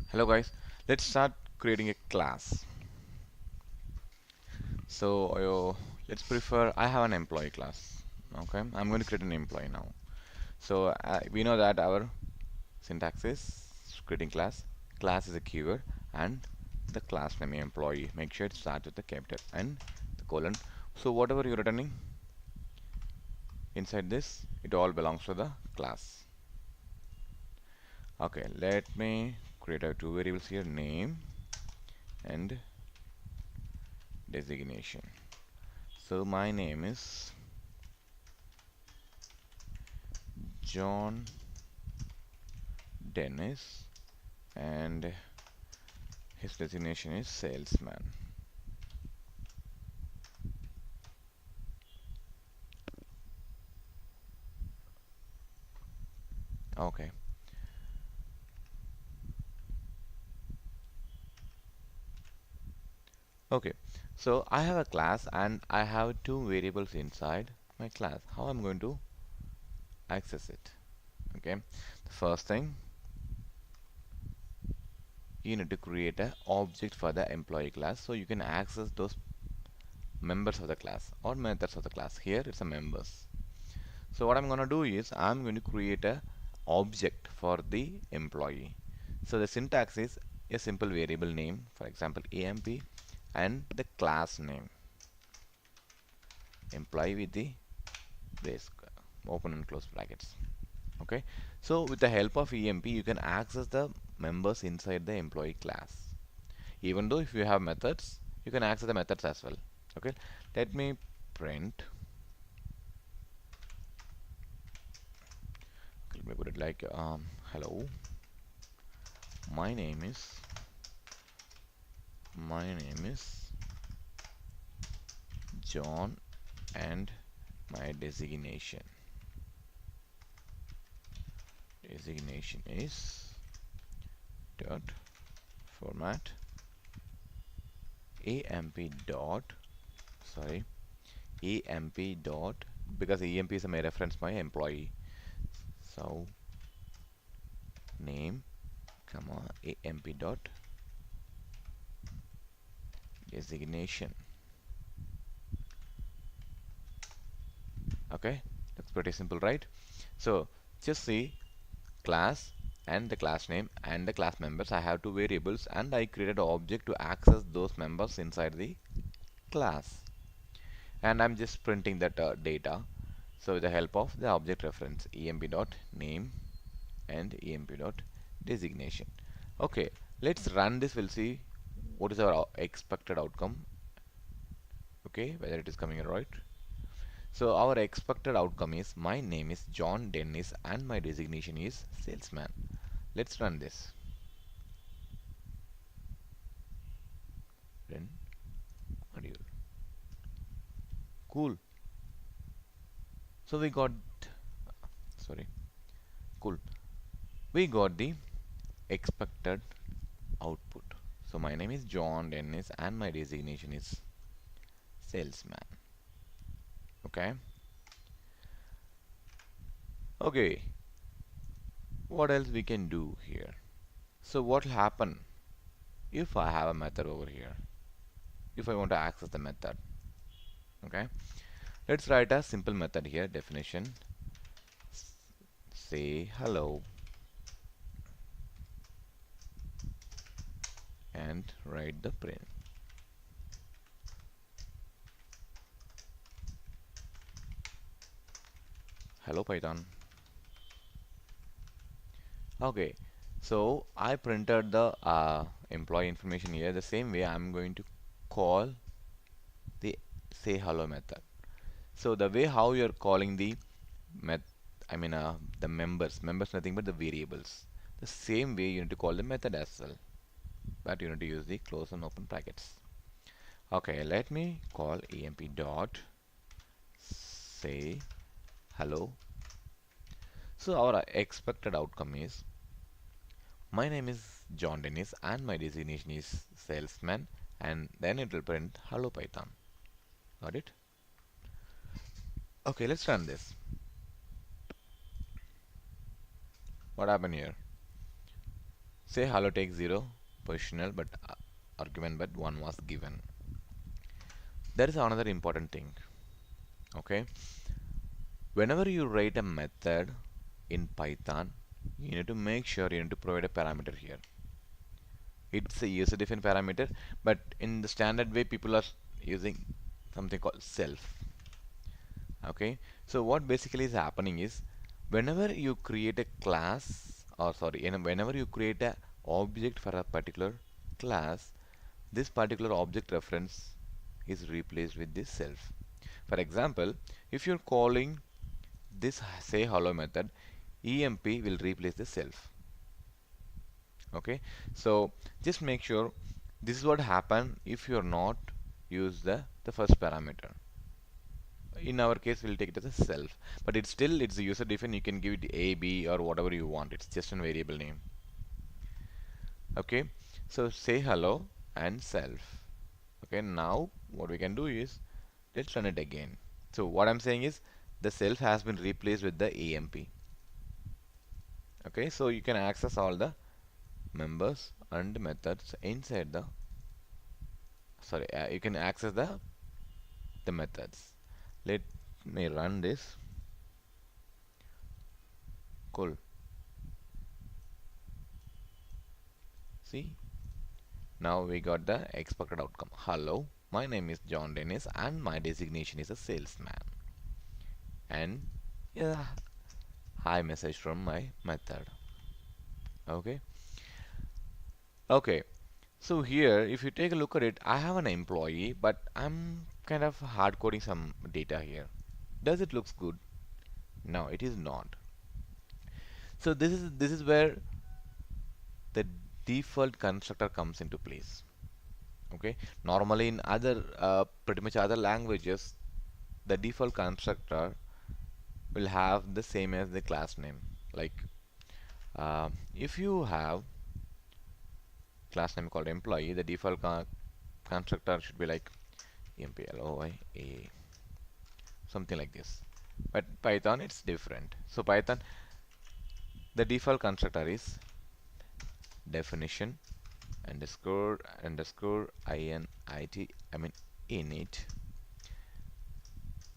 Hello guys, let's start creating a class. So let's prefer I have an employee class. Okay, I'm going to create an employee now. So we know that our syntax is creating class. Class is a keyword and the class name employee. Make sure it starts with the capital and the colon. So whatever you're returning inside this, it all belongs to the class. Okay, let me create a two variables here, name and designation. So my name is John Dennis and his designation is salesman. Okay. Okay. So I have a class and I have two variables inside my class. How I'm going to access it? Okay. The first thing, you need to create an object for the employee class so you can access those members of the class or methods of the class. Here it's a members. So what I'm going to do is I'm going to create a object for the employee. So the syntax is a simple variable name, for example emp, and the class name employee with the brace open and close brackets. Okay, so with the help of emp you can access the members inside the employee class. Even though if you have methods, you can access the methods as well. Okay, let me print. Let me put it like hello, my name is John and my designation is dot format amp dot sorry amp dot, because emp is my reference my employee, so name comma amp dot designation. Okay, that's pretty simple, right? So just see class and the class name and the class members. I have two variables and I created an object to access those members inside the class, and I'm just printing that data. So with the help of the object reference emp dot name and emp dot designation. Okay, let's run this. We'll see what is our expected outcome. Okay, whether it is coming right. So our expected outcome is my name is John Dennis and my designation is salesman. Let's run this. Run module. Cool. So we got, sorry, cool. We got the expected output. So my name is John Dennis and my designation is salesman. Okay. Okay. What else we can do here? So what will happen if I have a method over here? If I want to access the method. Okay. Let's write a simple method here. Definition. Say hello and write the print. Hello Python. Okay, so I printed the employee information here. The same way I'm going to call the say hello method. So the way how you're calling the met the members nothing but the variables. The same way you need to call the method as well, but you need to use the close and open brackets. Okay, let me call emp dot say hello. So our expected outcome is my name is John Dennis and my designation is salesman, and then it will print hello Python. Got it? Okay, let's run this. What happened here? say hello takes 0 positional, but argument but 1 was given. There is another important thing. Okay, whenever you write a method in Python, you need to make sure you need to provide a parameter here. It's a user defined parameter, but in the standard way people are using something called self. Okay, so what basically is happening is whenever you create a class, or sorry, whenever you create a object for a particular class, this particular object reference is replaced with this self. For example, if you're calling this say hello method, emp will replace the self. Okay, so just make sure this is what happen if you're not use the first parameter. In our case we'll take it as a self, but it's a user defined. You can give it a, b, or whatever you want. It's just a variable name. Okay, so say hello and self. Okay, now what we can do is let's run it again. So what I'm saying is the self has been replaced with the emp. Okay, so you can access all the members and methods inside the you can access the methods. Let me run this. Cool. See, now we got the expected outcome. Hello, my name is John Dennis and my designation is a salesman. And yeah, hi message from my method. Okay. Okay. So here, if you take a look at it, I have an employee, but I'm kind of hard coding some data here. Does it looks good? No, it is not. So this is where the default constructor comes into place. Okay. Normally in other pretty much other languages, the default constructor will have the same as the class name. Like if you have class name called employee, the default constructor should be like emploi a, something like this. But Python it's different. So Python, the default constructor is definition underscore init, I mean init,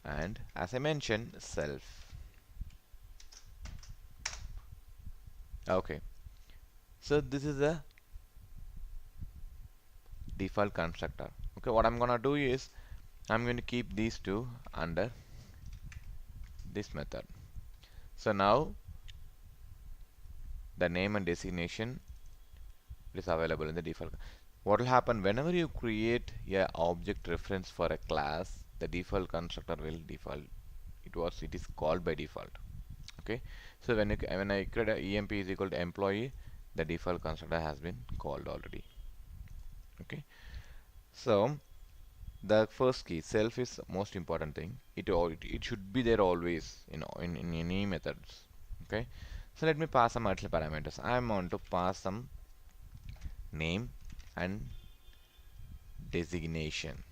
and as I mentioned self. Okay, so this is the default constructor. Okay, what I'm gonna do is I'm going to keep these two under this method. So now the name and designation is available in the default. What will happen whenever you create a object reference for a class, the default constructor will default. It is called by default. Okay, so when I create a emp is equal to employee, the default constructor has been called already. Okay, so the first key self is most important thing. It should be there always, you know, in any methods. Okay, so let me pass some multiple parameters. I want to pass some name and designation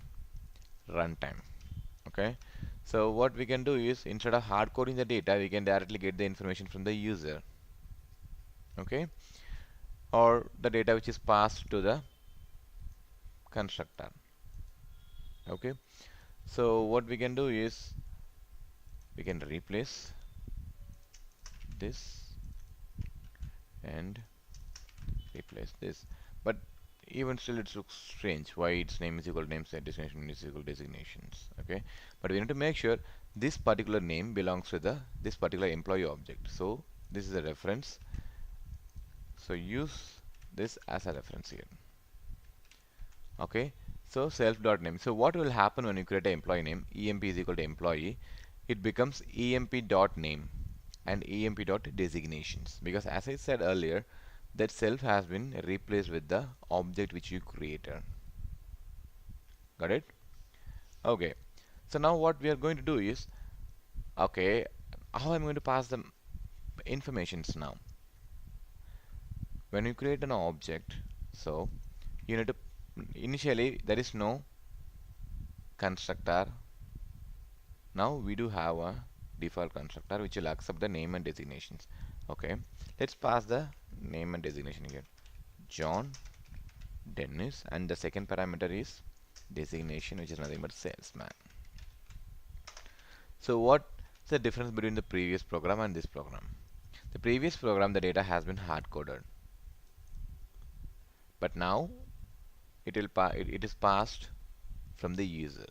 runtime. Okay, so what we can do is instead of hard coding the data, we can directly get the information from the user. Okay, or the data which is passed to the constructor. Okay, so what we can do is we can replace this and replace this, but even still it looks strange why its name is equal to name set destination is equal to designations. Okay, but we need to make sure this particular name belongs to the this particular employee object. So this is a reference, so use this as a reference here. Okay, so self dot name. So what will happen when you create an employee name? Emp is equal to employee, it becomes emp dot name and emp dot designations, because as I said earlier, that self has been replaced with the object which you created. Got it? Okay, so now what we are going to do is, okay, how I'm going to pass the informations now. When you create an object, so you need to initially there is no constructor. Now we do have a default constructor which will accept the name and designations. Okay, let's pass the name and designation again. John Dennis, and the second parameter is designation, which is nothing but salesman. So what's the difference between the previous program and this program? The previous program, the data has been hard coded, but now it is passed from the user.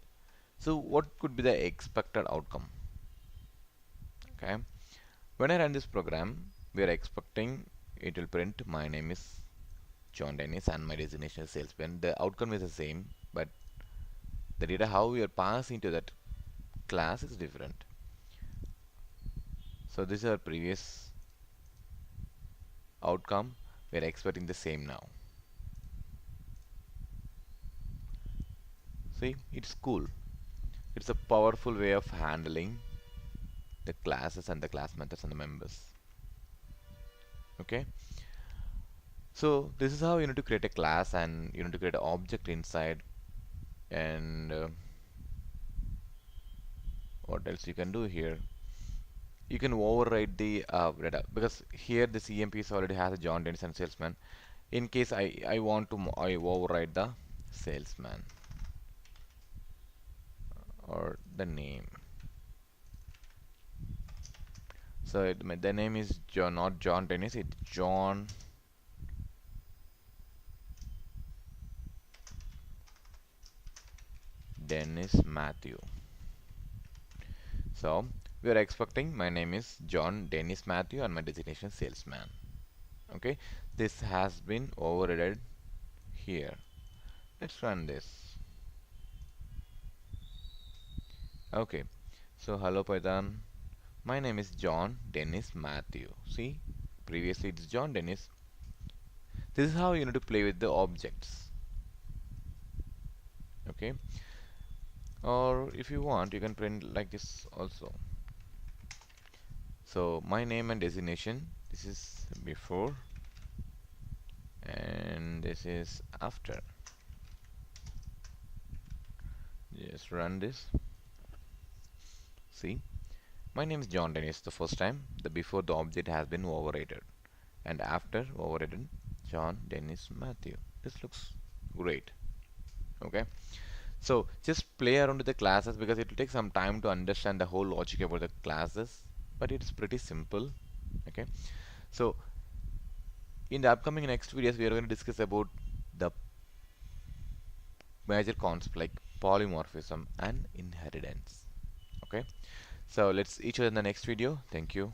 So what could be the expected outcome? Okay, when I run this program, we are expecting it will print my name is John Dennis and my designation is salesman. The outcome is the same, but the data how we are passing to that class is different. So this is our previous outcome. We are expecting the same now. See, it's cool. It's a powerful way of handling the classes and the class methods and the members. Okay, so this is how you need to create a class and you need to create an object inside, and what else you can do here? You can override the data because here this EMP already has a John Dennis and salesman. In case I want to I override the salesman or the name. So the name is John, not John Dennis. It's John Dennis Matthew. So we are expecting my name is John Dennis Matthew and my designation salesman. Okay, this has been overridden here. Let's run this. Okay, so hello Python. My name is John Dennis Matthew. See, previously it's John Dennis. This is how you need to play with the objects. Okay, or if you want, you can print like this also. So my name and designation, this is before and this is after. Just run this. See, my name is John Dennis the first time. The before the object has been overrated and after overrated John Dennis Matthew. This looks great. Okay, so just play around with the classes because it will take some time to understand the whole logic about the classes, but it's pretty simple. Okay, so in the upcoming next videos we are going to discuss about the major concepts like polymorphism and inheritance. Okay, so let's each other in the next video. Thank you.